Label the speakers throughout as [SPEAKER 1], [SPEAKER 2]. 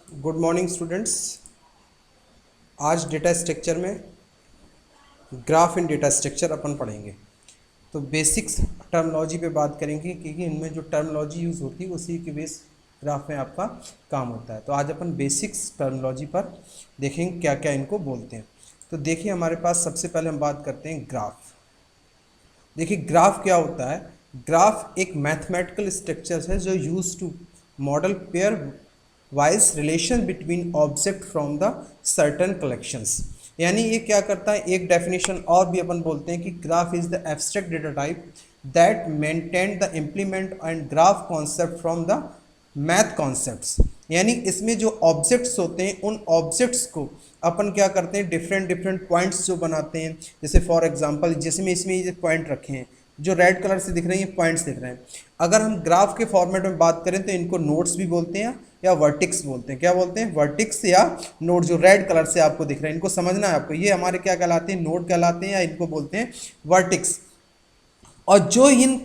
[SPEAKER 1] Good morning students. आज data structure में graph इन data structure अपन पढ़ेंगे। तो बेसिक्स टर्मोलॉजी पे बात करेंगे क्योंकि इनमें जो टर्मोलॉजी यूज़ होती है उसी के बेस ग्राफ में आपका काम होता है। तो आज अपन बेसिक्स टर्मोलॉजी पर देखेंगे क्या क्या इनको बोलते हैं। तो देखिए हमारे पास सबसे पहले हम बात करते हैं ग्राफ। देखिए ग्राफ क्या होता है। ग्राफ एक मैथमेटिकल स्ट्रक्चर है जो use to model pairwise relation between object from the certain collections. यानी ये क्या करता है, एक डेफिनेशन और भी अपन बोलते हैं कि graph is the abstract data type that maintain the implement and graph concept from the math concepts. यानी इसमें जो ऑब्जेक्ट्स होते हैं उन ऑब्जेक्ट्स को अपन क्या करते हैं, डिफरेंट डिफरेंट पॉइंट्स जो बनाते हैं। जैसे फॉर एग्जांपल जिसमें इसमें ये पॉइंट रखे हैं जो रेड कलर से दिख रहे हैं, ये पॉइंट्स दिख रहे हैं। अगर हम ग्राफ के फॉर्मेट में बात करें तो इनको नोड्स भी बोलते हैं या वर्टिक्स बोलते हैं। क्या बोलते हैं? वर्टिक्स या नोड। जो रेड कलर से आपको दिख रहे हैं इनको समझना है आपको। ये हमारे क्या कहलाते हैं? नोड कहलाते हैं या इनको बोलते हैं वर्टिक्स। और जो इन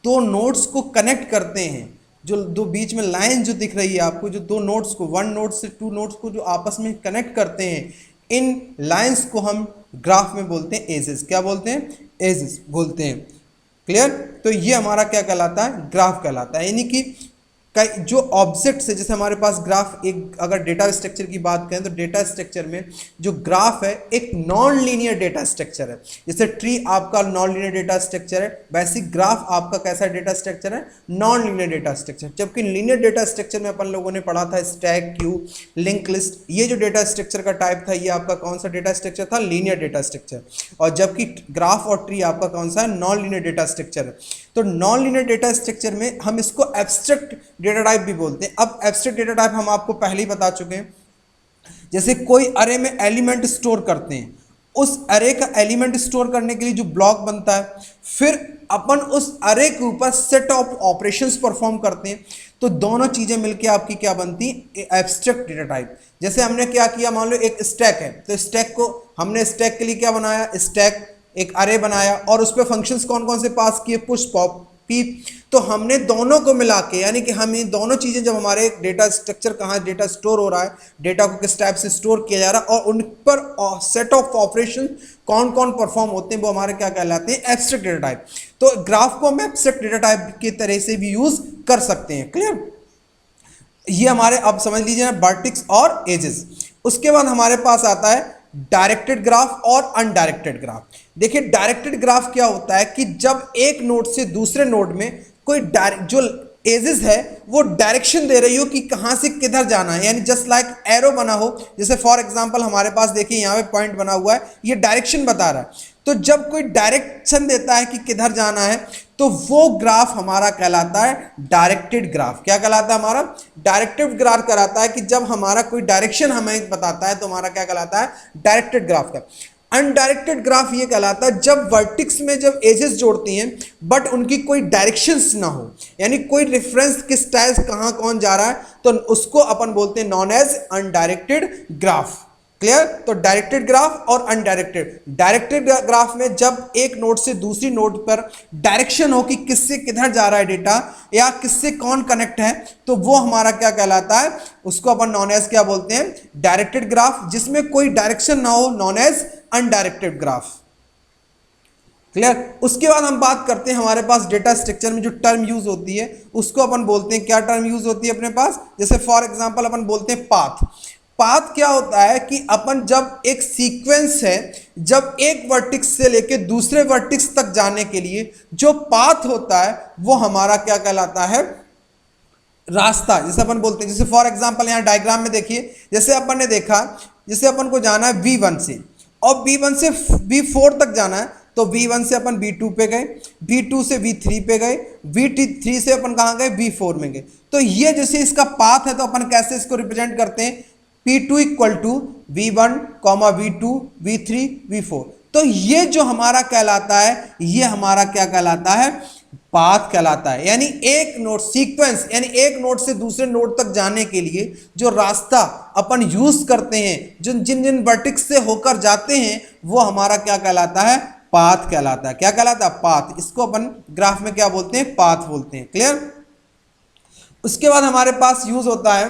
[SPEAKER 1] दो नोड्स को कनेक्ट करते हैं, जो दो बीच में लाइन जो दिख रही है आपको, जो दो नोड्स को, वन नोड से टू नोड्स को जो आपस में कनेक्ट करते हैं, इन लाइंस को हम ग्राफ में बोलते हैं एजेस। क्या बोलते हैं? एजेस बोलते हैं। क्लियर? तो ये हमारा क्या कहलाता है? ग्राफ कहलाता है। यानी कि जो ऑब्जेक्ट्स है, जैसे हमारे पास ग्राफ, एक अगर डेटा स्ट्रक्चर की बात करें तो डेटा स्ट्रक्चर में जो ग्राफ है एक नॉन लीनियर डेटा स्ट्रक्चर है। जैसे ट्री आपका नॉन लीनियर डेटा स्ट्रक्चर है, वैसे ग्राफ आपका कैसा डेटा स्ट्रक्चर है? Non linear data structure. जबकि लीनियर डेटा स्ट्रक्चर में अपन लोगों ने पढ़ा था स्टैक, क्यू, लिंक लिस्ट। ये जो डेटा स्ट्रक्चर का टाइप था ये आपका कौन सा डेटा स्ट्रक्चर था? Linear data structure. और जबकि ग्राफ और ट्री आपका कौन सा है? नॉन लीनियर डेटा स्ट्रक्चर है। तो नॉन लीनियर डेटा स्ट्रक्चर में हम इसको एब्स्ट्रैक्ट डेटा टाइप भी बोलते हैं। अब एब्स्ट्रैक्ट डेटा टाइप हम आपको पहले ही बता चुके हैं। जैसे कोई अरे में एलिमेंट स्टोर करते हैं, उस अरे का एलिमेंट स्टोर करने के लिए जो ब्लॉक बनता है, फिर अपन उस अरे के ऊपर सेट ऑफ ऑपरेशंस परफॉर्म करते हैं, तो दोनों चीजें मिलके आपकी क्या बनती? Abstract data type. जैसे हमने क्या किया, मान लो एक स्टैक है, तो स्टैक को हमने स्टैक के लिए क्या बनाया? स्टैक एक अरे बनाया और उस पर फंक्शंस कौन कौन से पास किए? पुश, पॉप, पीप। तो हमने दोनों को मिला के, यानी कि हम ये दोनों चीजें, जब हमारे डेटा स्ट्रक्चर कहाँ डेटा स्टोर हो रहा है, डेटा को किस टाइप से स्टोर किया जा रहा है और उन पर सेट ऑफ ऑपरेशन कौन कौन परफॉर्म होते हैं, वो हमारे क्या कहलाते हैं? Abstract data type. तो ग्राफ को हम एब्स्ट्रैक्ट डेटा टाइप की तरह से भी यूज कर सकते हैं। क्लियर? ये हमारे, अब समझ लीजिए ना, वर्टिक्स और एजेस। उसके बाद हमारे पास आता है डायरेक्टेड ग्राफ और अनडायरेक्टेड ग्राफ। देखिए डायरेक्टेड ग्राफ क्या होता है कि जब एक नोड से दूसरे नोड में कोई जो एजेस है वो डायरेक्शन दे रही हो कि कहां से किधर जाना है, यानी जस्ट लाइक एरो बना हो। जैसे फॉर एग्जांपल हमारे पास देखिए यहाँ पे पॉइंट बना हुआ है, ये डायरेक्शन बता रहा है। तो जब कोई डायरेक्शन देता है कि किधर जाना है, तो वो ग्राफ हमारा कहलाता है डायरेक्टेड ग्राफ। क्या कहलाता है? हमारा डायरेक्टेड ग्राफ कहलाता है कि जब हमारा कोई डायरेक्शन हमें बताता है तो हमारा क्या कहलाता है? डायरेक्टेड ग्राफ का। अनडायरेक्टेड ग्राफ ये कहलाता है जब वर्टिक्स में जब एजेस जोड़ती हैं बट उनकी कोई डायरेक्शंस ना हो, यानी कोई रेफरेंस किस टाइप कहां कौन जा रहा है, तो उसको अपन बोलते हैं known as undirected graph. Clear? तो डायरेक्टेड ग्राफ और अनडायरेक्टेड। डायरेक्टेड ग्राफ में जब एक नोड से दूसरी नोड पर डायरेक्शन हो कि किससे किधर जा रहा है डेटा या किससे कौन कनेक्ट है, तो वो हमारा क्या कहलाता है? उसको अपन नॉन एज क्या बोलते हैं? Directed graph. जिसमें कोई डायरेक्शन ना हो, known as undirected graph. Clear? उसके बाद हम बात करते हैं, हमारे पास डेटा स्ट्रक्चर में जो टर्म यूज होती है उसको अपन बोलते हैं, क्या टर्म यूज होती है अपने पास? जैसे फॉर एग्जांपल अपन बोलते हैं पाथ। पाथ क्या होता है कि अपन जब एक सीक्वेंस है, जब एक वर्टिक्स से लेके दूसरे वर्टिक्स तक जाने के लिए जो पाथ होता है वो हमारा क्या कहलाता है? रास्ता। जैसे अपन बोलते हैं, जैसे फॉर एग्जांपल यहाँ डायग्राम में देखिए, जैसे अपन ने देखा, जैसे अपन को जाना है V1 से और V1 से V4 तक जाना है, तो V1 से अपन V2 पे गए, V2 से V3 पे गए, V3 से अपन कहाँ गए? V4 में गए। तो ये जैसे इसका पाथ है, तो अपन कैसे इसको रिप्रेजेंट करते हैं? P2 equal to V1, V2, V3, V4। तो ये जो हमारा कहलाता है, ये हमारा क्या कहलाता है? पाथ कहलाता है। यानी एक नोड सीक्वेंस, यानी एक नोड से दूसरे नोड तक जाने के लिए जो रास्ता अपन यूज करते हैं, जो जिन जिन वर्टिक्स से होकर जाते हैं, वो हमारा क्या कहलाता है? पाथ कहलाता है। क्या कहलाता है? पाथ। इसको अपन ग्राफ में क्या बोलते हैं? पाथ बोलते हैं। क्लियर? उसके बाद हमारे पास यूज होता है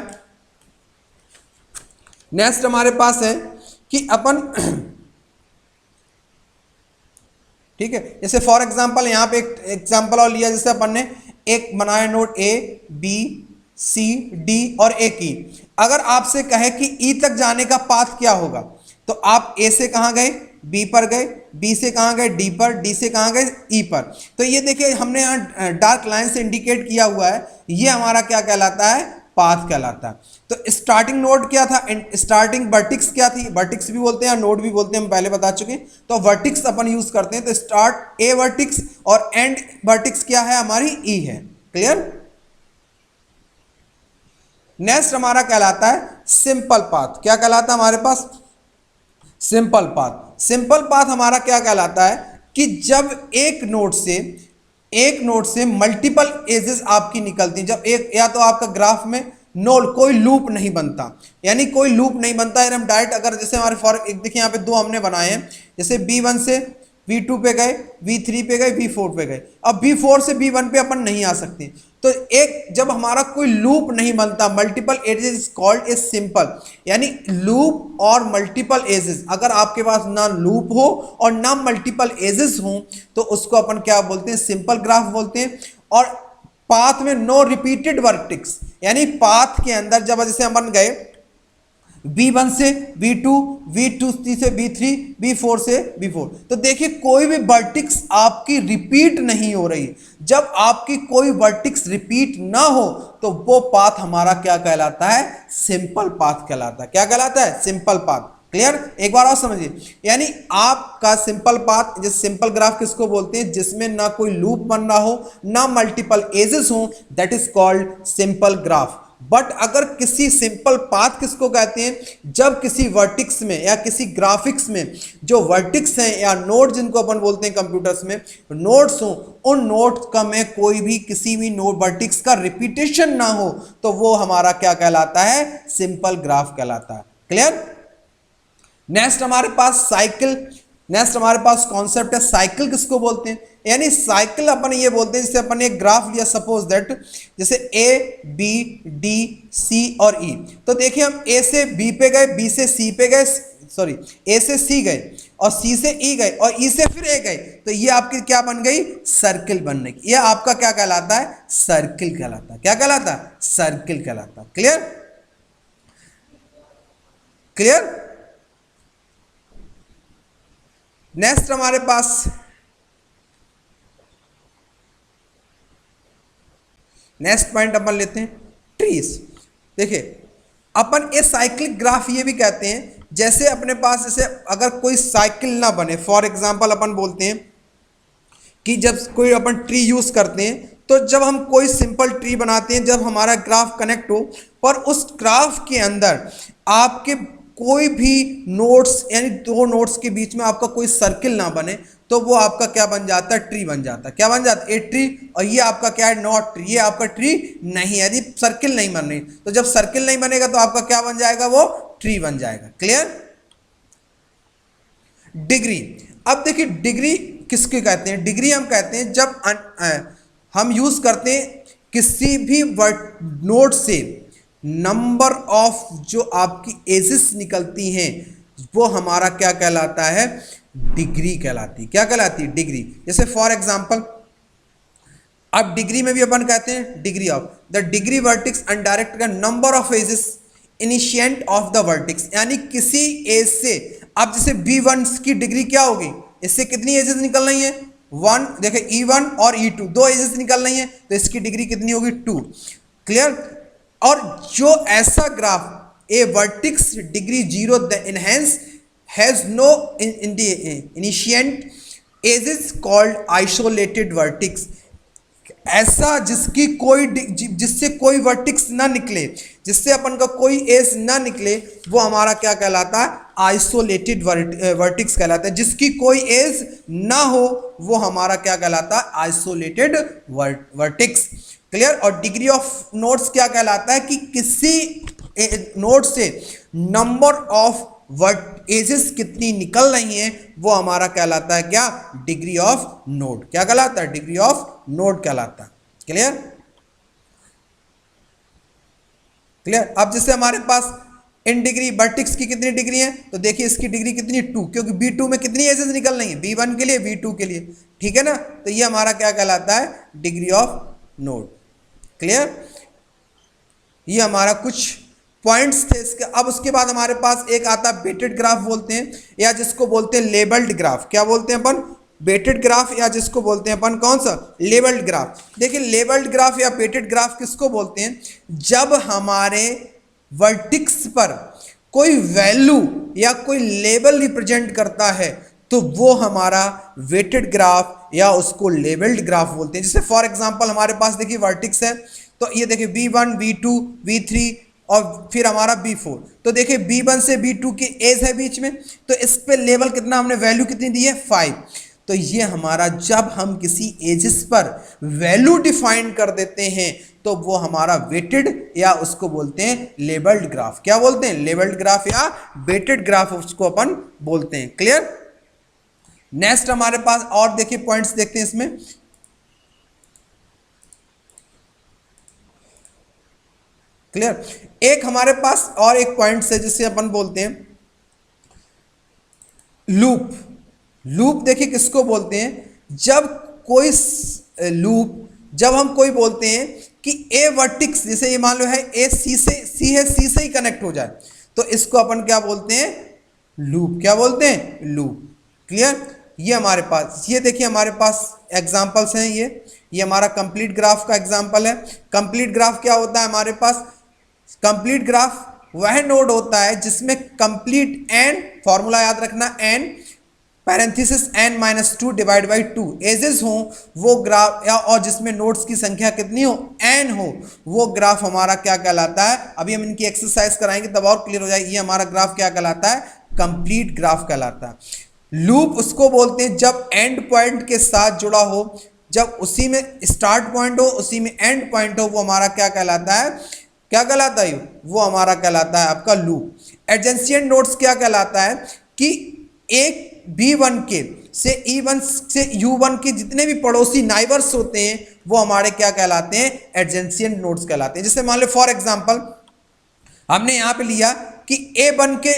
[SPEAKER 1] नेक्स्ट हमारे पास है कि अपन ठीक है, जैसे फॉर एग्जांपल यहाँ पे एक एग्जांपल और लिया, जैसे अपन ने एक बनाया node A B C D और ए की। अगर आपसे कहे कि ई तक जाने का पाथ क्या होगा, तो आप ए से कहाँ गए, बी पर गए, बी से कहाँ गए, डी पर, डी से कहाँ गए, ई पर। तो ये देखिए हमने यहाँ डार्क लाइन से इंडिकेट किया हुआ है, ये हमारा क्या कहलाता है, पाथ कहलाता है। तो स्टार्टिंग नोड क्या था, स्टार्टिंग वर्टिक्स क्या थी, वर्टिक्स भी बोलते हैं नोड भी बोलते हैं, हम पहले बता चुके। तो वर्टिक्स अपन यूज करते हैं, तो स्टार्ट ए वर्टिक्स और एंड वर्टिक्स क्या है, हमारी ई है। क्लियर। नेक्स्ट हमारा कहलाता है सिंपल पाथ। क्या कहलाता है हमारे पास, सिंपल पाथ। सिंपल पाथ हमारा क्या कहलाता है कि जब एक नोड से मल्टीपल एजेस आपकी निकलती हैं, जब एक या तो आपका ग्राफ में नोड कोई लूप नहीं बनता, यानी कोई लूप नहीं बनता है, हम डायरेक्ट अगर जैसे हमारे फॉर एक देखिए यहाँ पे दो हमने बनाए हैं, जैसे B1 से V2 पे गए, V3 पे गए, V4 पे गए। अब V4 से B1 पे अपन नहीं आ सकते, तो एक जब हमारा कोई लूप नहीं बनता, multiple edges is called a simple. यानी लूप और मल्टीपल एजेस, अगर आपके पास ना लूप हो और ना मल्टीपल एजेस हो, तो उसको अपन क्या बोलते हैं, सिंपल ग्राफ बोलते हैं। और पाथ में नो रिपीटेड वर्टिक्स, यानी पाथ के अंदर जब जैसे अपन गए B1 से B2, V2 से B3, B4 से B4, तो देखिए कोई भी वर्टिक्स आपकी रिपीट नहीं हो रही। जब आपकी कोई वर्टिक्स रिपीट ना हो तो वो पाथ हमारा क्या कहलाता है, सिंपल पाथ कहलाता है। क्या कहलाता है, सिंपल पाथ। क्लियर। एक बार और समझिए, यानी आपका सिंपल पाथ, जैसे सिंपल ग्राफ किसको बोलते हैं, जिसमें ना कोई लूप बन रहा हो ना मल्टीपल एजेस हो, that is called simple graph. But अगर किसी सिंपल पाथ किसको कहते हैं, जब किसी वर्टिक्स में या किसी ग्राफिक्स में जो वर्टिक्स हैं या नोड जिनको अपन बोलते हैं कंप्यूटर्स में नोड्स हो, उन नोड्स का में कोई भी किसी भी नोड वर्टिक्स का रिपीटेशन ना हो, तो वो हमारा क्या कहलाता है, सिंपल ग्राफ कहलाता है। क्लियर। नेक्स्ट हमारे पास साइकिल। नेक्स्ट हमारे पास कॉन्सेप्ट है साइकिल किसको बोलते हैं, यानी साइकिल अपन ये बोलते हैं, जैसे अपन एक ग्राफ लिया सपोज दैट, जैसे ए बी डी सी और ई। तो देखिए हम ए से बी पे गए, बी से सी पे गए, सॉरी ए से सी गए और सी से ई गए और ई से फिर ए गए, तो ये आपकी क्या बन गई, सर्किल बन गई। ये आपका क्या कहलाता है, सर्किल कहलाता है। क्या कहलाता है, सर्किल कहलाता है। क्लियर। क्लियर। नेक्स्ट हमारे पास नेक्स्ट पॉइंट अपन लेते हैं ट्रीज। देखिए अपन ये साइक्लिक ग्राफ ये भी कहते हैं, जैसे अपने पास जैसे अगर कोई साइकिल ना बने, फॉर एग्जांपल अपन बोलते हैं कि जब कोई अपन ट्री यूज करते हैं, तो जब हम कोई सिंपल ट्री बनाते हैं, जब हमारा ग्राफ कनेक्ट हो, पर उस ग्राफ के अंदर आपके कोई भी नोड्स यानी दो नोड्स के बीच में आपका कोई सर्किल ना बने, तो वो आपका क्या बन जाता है, ट्री बन जाता है। क्या बन जाता है, ए ट्री। और ये आपका क्या है, नॉट ट्री। ये आपका ट्री नहीं है, यदि सर्किल नहीं बन रही। तो जब सर्किल नहीं बनेगा तो आपका क्या बन जाएगा, वो ट्री बन जाएगा। क्लियर। डिग्री। अब देखिए डिग्री किसके कहते हैं, डिग्री हम कहते हैं जब हम यूज करते हैं किसी भी नोड से नंबर ऑफ जो आपकी एजेस निकलती हैं, वो हमारा क्या कहलाता है, डिग्री कहलाती है। क्या कहलाती है, डिग्री। जैसे फॉर एग्जांपल अब डिग्री में भी अपन कहते हैं degree of the degree vertex and direct का number of edges incident of the vertex, यानी किसी एज से अब जैसे B1 की डिग्री क्या होगी, इससे कितनी एजेस निकल रही है, 1। देखिए E1 और E2 दो एजेस निकल रही है, तो इसकी डिग्री कितनी होगी, 2। क्लियर। और जो ऐसा graph a vertex degree 0 the enhance has no incident edges called isolated vertex, ऐसा जिससे कोई वर्टिक्स ना निकले, जिससे अपन का कोई एज ना निकले, वो हमारा क्या कहलाता है, आइसोलेटेड वर्टिक्स कहलाता है। जिसकी कोई एज ना हो वो हमारा क्या कहलाता है, आइसोलेटेड वर्टिक्स। क्लियर। और डिग्री ऑफ नोड्स क्या कहलाता है कि किसी नोड से नंबर ऑफ एजेस कितनी निकल रही हैं, वो हमारा कहलाता है क्या, डिग्री ऑफ नोड। क्या कहलाता है, डिग्री ऑफ नोड कहलाता है। क्लियर। क्लियर। अब जैसे हमारे पास इन डिग्री वर्टिक्स की कितनी डिग्री है, तो देखिए इसकी डिग्री कितनी 2, क्योंकि B2 में कितनी एजेस निकल रही है, B1 के लिए B2 के लिए, ठीक है ना। तो ये हमारा क्या कहलाता है, डिग्री ऑफ नोड। क्लियर, ये हमारा कुछ पॉइंट्स थे इसके। अब उसके बाद हमारे पास एक आता है वेटेड ग्राफ बोलते हैं, या जिसको बोलते हैं लेबल्ड ग्राफ। क्या बोलते हैं अपन, वेटेड ग्राफ, या जिसको बोलते हैं अपन कौन सा, लेबल्ड ग्राफ। देखिए लेबल्ड ग्राफ या वेटेड ग्राफ किसको बोलते हैं, जब हमारे वर्टिक्स पर कोई वैल्यू या कोई लेबल रिप्रेजेंट करता है तो वो हमारा वेटेड ग्राफ या उसको लेबल्ड ग्राफ बोलते हैं। जैसे फॉर एग्जांपल हमारे पास देखिए वर्टिक्स है, तो ये देखिए B1 B2 B3 और फिर हमारा B4। तो देखिए B1 से B2 की एज है बीच में, तो इस पे लेवल कितना हमने वैल्यू कितनी दी है 5। तो ये हमारा जब हम किसी एजेस पर वैल्यू डिफाइन कर देते हैं तो वो हमारा वेटेड या उसको बोलते हैं लेबल्ड ग्राफ। क्या बोलते हैं, लेबल्ड ग्राफ या वेटेड ग्राफ उसको अपन बोलते हैं। क्लियर, नेक्स्ट हमारे पास और देखिए पॉइंट्स देखते हैं इसमें। क्लियर, एक हमारे पास और एक पॉइंट है जिसे अपन बोलते हैं लूप। लूप देखिए किसको बोलते हैं, जब कोई लूप, जब हम कोई बोलते हैं कि ए वर्टिक्स, जैसे ये मान लो है ए सी से, सी है सी से ही कनेक्ट हो जाए, तो इसको अपन क्या बोलते हैं, लूप। क्या बोलते हैं, लूप। क्लियर, ये हमारे पास, ये देखिए हमारे पास एग्जांपल्स हैं। ये हमारा कंप्लीट ग्राफ का एग्जांपल है। कंप्लीट ग्राफ क्या होता है हमारे पास, कंप्लीट ग्राफ वह नोड होता है जिसमें कंप्लीट एन, फॉर्मूला याद रखना, N parenthesis n minus 2 divide by 2 edges हो वो ग्राफ, या और जिसमें नोड्स की संख्या कितनी हो, n हो, वो ग्राफ हमारा क्या कहलाता है। अभी हम इनकी एक्सरसाइज कराएंगे तब और क्लियर हो जाएगी। ये हमारा ग्राफ क्या कहलाता है, कंप्लीट ग्राफ कहलाता है। लूप उसको बोलते हैं जब एंड पॉइंट के साथ जुड़ा हो, जब उसी में स्टार्ट पॉइंट हो उसी में एंड पॉइंट हो, वो हमारा क्या कहलाता है, क्या कहलाता है, वो हमारा कहलाता है आपका लूप। एडजेंसिएंट नोड्स क्या कहलाता है कि एक B1 के से E1 से U1 के जितने भी पड़ोसी नाइबर्स होते हैं वो हमारे क्या कहलाते हैं, एडजेंसिएंट नोड्स कहलाते हैं। जैसे मान लो फॉर एग्जांपल हमने यहां पे लिया कि A1 के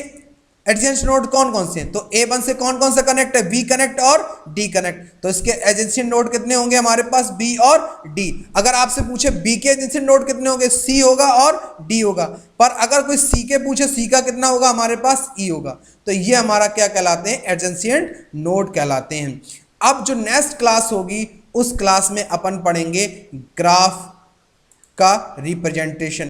[SPEAKER 1] एडजेंसिएंट नोड कौन कौन से हैं, तो A1 से कौन कौन सा कनेक्ट है, B कनेक्ट और D कनेक्ट। तो इसके एडजेंसिएंट नोड कितने होंगे हमारे पास, B और D। अगर आपसे पूछे B के एडजेंसिएंट नोड कितने होंगे, C होगा और D होगा। पर अगर कोई C के पूछे, C का कितना होगा हमारे पास, E होगा। तो ये हमारा क्या कहलाते हैं, एडजेंसिएंट नोड कहलाते हैं। अब जो नेक्स्ट क्लास होगी उस क्लास में अपन पढ़ेंगे ग्राफ का रिप्रेजेंटेशन।